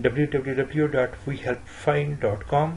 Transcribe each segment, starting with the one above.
www.wehelpfind.com।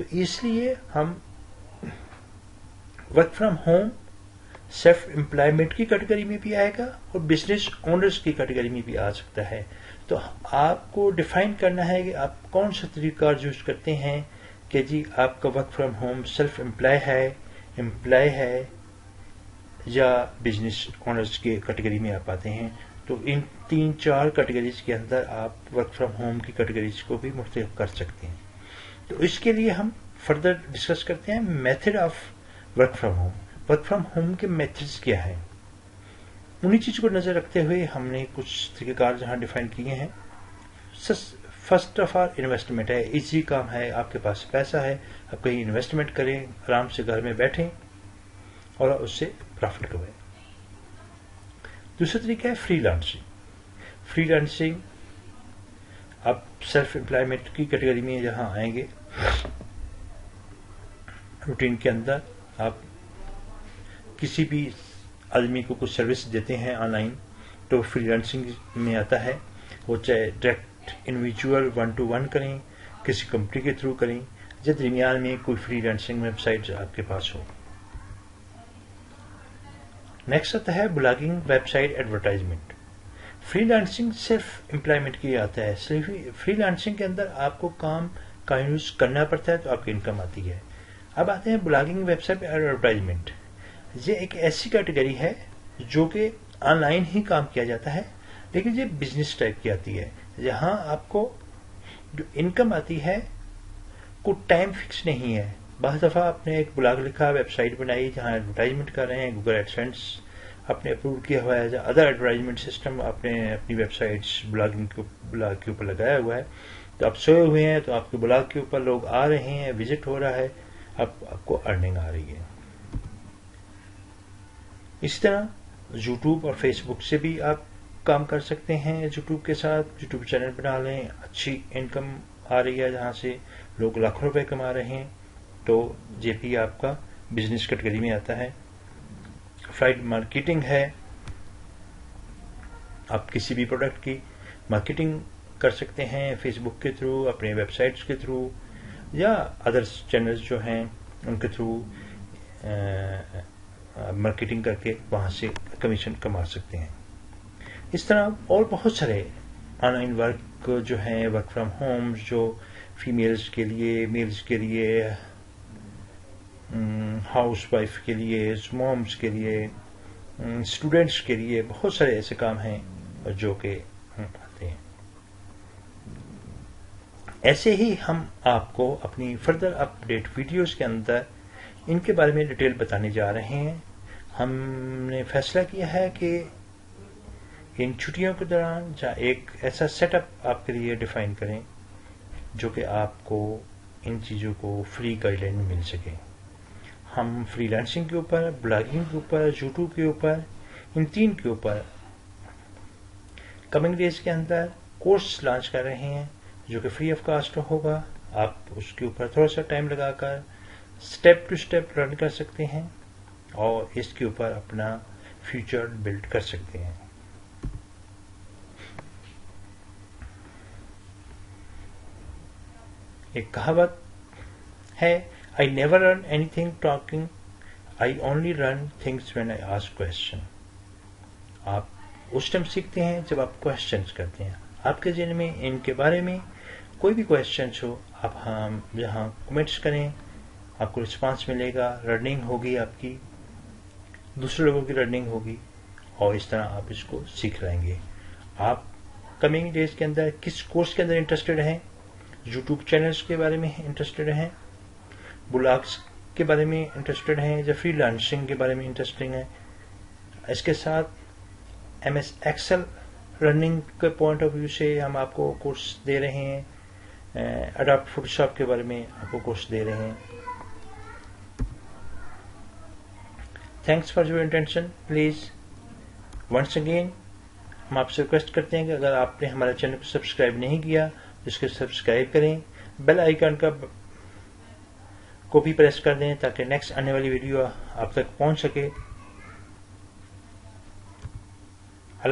تو اس لیے ہم work from home self employment کی کیٹیگری میں بھی آئے گا اور بزنس اونرز کی کیٹیگری میں بھی آ سکتا ہے. تو آپ کو ڈیفائن کرنا ہے کہ آپ کون سا طریقہ یوز کرتے ہیں کہ جی آپ کا work from home self employee ہے یا بزنس اونرز کے کیٹیگری میں آپ آتے ہیں. تو ان 3-4 کیٹیگریز کے اندر آپ ورک فرام ہوم کی کیٹیگریز کو بھی مختلف کر سکتے ہیں. تو اس کے لیے ہم فردر ڈسکس کرتے ہیں method of work from home. Work from home کے میتھڈز کیا ہیں، انہی چیز کو نظر رکھتے ہوئے ہم نے کچھ طریقہ کار جہاں ڈیفائن کیے ہیں. فرسٹ آف آل انویسٹمنٹ ہے، ایزی کام ہے، آپ کے پاس پیسہ ہے، آپ کہیں انویسٹمنٹ کریں، آرام سے گھر میں بیٹھیں اور اس سے پروفٹ کمائیں. دوسرا طریقہ ہے فری لانسنگ. آپ سیلف امپلائمنٹ کی کیٹیگری میں جہاں آئیں گے، روٹین کے اندر آپ کسی بھی آدمی کو کچھ سروس دیتے ہیں آن لائن تو فری لانسنگ میں آتا ہے. وہ چاہے ڈائریکٹ انڈیویجول 1-to-1 کریں، کسی کمپنی کے تھرو کریں، یا درمیان میں کوئی فری لانسنگ ویب سائٹ آپ کے پاس ہو. نیکسٹ آتا ہے blogging website advertisement. Freelancing صرف امپلائمنٹ کے لیے آتا ہے. فری لانسنگ کے اندر آپ کو کام کا یوز کرنا پڑتا ہے تو آپ کی انکم آتی ہے. اب آتے ہیں بلاگنگ ویب سائٹ ایڈورٹائزمنٹ. یہ ایک ایسی کیٹیگری ہے جو کہ آن لائن ہی کام کیا جاتا ہے، لیکن یہ بزنس ٹائپ کی آتی ہے. جہاں آپ کو جو انکم آتی ہے کوئی ٹائم فکس نہیں ہے. بعض دفعہ آپ نے ایک بلاگ لکھا، ویب سائٹ بنائی جہاں ایڈورٹائزمنٹ کر رہے ہیں، گوگل ایڈسینس آپ نے اپروو کیا ہوا ہے، یا ادر ایڈورٹائزمنٹ سسٹم آپ نے اپنی ویب سائٹس بلاگ کے اوپر لگایا ہوا ہے. تو آپ سوئے ہوئے ہیں تو آپ کے بلاگ کے اوپر لوگ آ رہے ہیں، وزٹ ہو رہا ہے، آپ کو ارننگ آ رہی ہے. اسی طرح یوٹیوب اور فیس بک سے بھی آپ کام کر سکتے ہیں. یوٹیوب کے ساتھ یوٹیوب چینل بنا لیں، اچھی انکم آ رہی ہے جہاں سے لوگ لاکھوں روپے کما رہے ہیں، تو یہ بھی آپ کا بزنس کیٹیگری میں آتا ہے. افلائٹ مارکیٹنگ ہے، آپ کسی بھی پروڈکٹ کی مارکیٹنگ کر سکتے ہیں فیس بک کے تھرو، اپنے ویب سائٹس کے تھرو، یا ادر چینلز جو ہیں ان کے تھرو مارکیٹنگ کر کے وہاں سے کمیشن کما سکتے ہیں. اس طرح اور بہت سارے آن لائن ورک جو ہیں، ورک فرام ہوم جو فیمیلز کے لیے، میلز کے لیے، ہاؤس وائف کے لیے، مومز کے لیے، اسٹوڈینٹس کے لیے، بہت سارے ایسے کام ہیں جو کہ آتے ہیں. ایسے ہی ہم آپ کو اپنی فردر اپ ڈیٹ ویڈیوز کے اندر ان کے بارے میں ڈیٹیل بتانے جا رہے ہیں. ہم نے فیصلہ کیا ہے کہ ان چھٹیوں کے دوران ایک ایسا سیٹ اپ آپ کے لیے ڈیفائن کریں جو کہ آپ کو ان چیزوں کو فری گائیڈ لائن مل سکے. ہم فری لانسنگ کے اوپر، بلاگنگ کے اوپر، یوٹیوب کے اوپر، ان 3 کے اوپر کمنگ ڈیز کے اندر کورس لانچ کر رہے ہیں جو کہ فری آف کاسٹ ہوگا. آپ اس کے اوپر تھوڑا سا ٹائم لگا کر اسٹیپ ٹو اسٹیپ لرن کر سکتے ہیں اور اس کے اوپر اپنا فیوچر بلڈ کر سکتے ہیں. ایک کہاوت ہے، I never learn anything talking, I only learn things when I ask question. آپ اس ٹائم سیکھتے ہیں جب آپ کوشچنس کرتے ہیں. آپ کے ذہن میں ان کے بارے میں کوئی بھی کوشچنس ہو، آپ یہاں کمنٹس کریں، آپ کو رسپانس ملے گا، لرننگ ہوگی، آپ کی دوسرے لوگوں کی لرننگ ہوگی، اور اس طرح آپ اس کو سیکھ لیں گے. آپ کمنگ ڈیز کے اندر کس کورس کے اندر انٹرسٹڈ ہیں؟ یوٹیوب چینلز کے بارے میں انٹرسٹڈ ہیں، بلاگس کے بارے میں انٹرسٹڈ ہیں، یا فری لانسنگ کے بارے میں انٹرسٹنگ ہیں؟ اس کے ساتھ MS ایکسل لرننگ کے پوائنٹ آف ویو سے ہم آپ کو کورس دے رہے ہیں. اڈاپٹ فوٹوشاپ کے بارے میں آپ کو کورس دے رہے ہیں. Thanks for your attention. Please once again ہم آپ سے ریکویسٹ کرتے ہیں کہ اگر آپ نے ہمارے چینل کو سبسکرائب نہیں کیا تو اس کو سبسکرائب کریں، بیل آئیکن کو بھی پریس کر دیں تاکہ نیکسٹ آنے والی ویڈیو آپ تک پہنچ سکے.